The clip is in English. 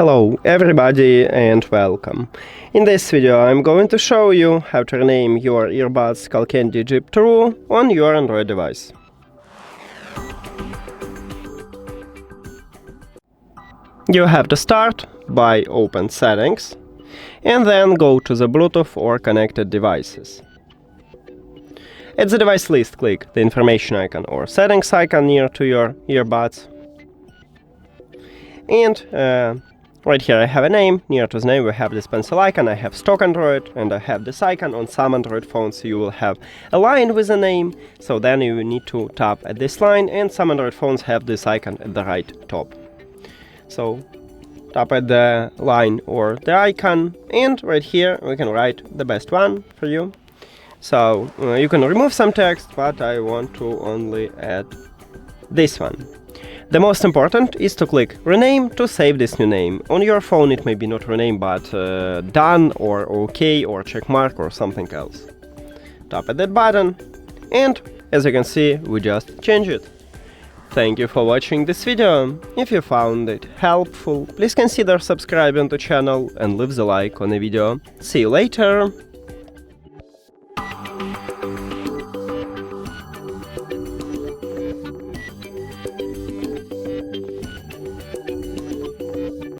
Hello everybody and welcome. In this video I'm going to show you how to rename your earbuds SKULLCANDY Jib True on your Android device. You have to start by open settings and then go to the Bluetooth or connected devices. At the device list, click the information icon or settings icon near to your earbuds. And right here I have a name, near to the name we have this pencil icon, I have stock Android, and I have this icon. On some Android phones you will have a line with a name, so then you need to tap at this line, and some Android phones have this icon at the right top. So tap at the line or the icon, and right here we can write the best one for you. So you can remove some text, but I want to only add this one. The most important is to click Rename to save this new name. On your phone it may be not rename but done or OK or check mark or something else. Tap at that button and as you can see we just change it. Thank you for watching this video. If you found it helpful, please consider subscribing to the channel and leave the like on the video. See you later!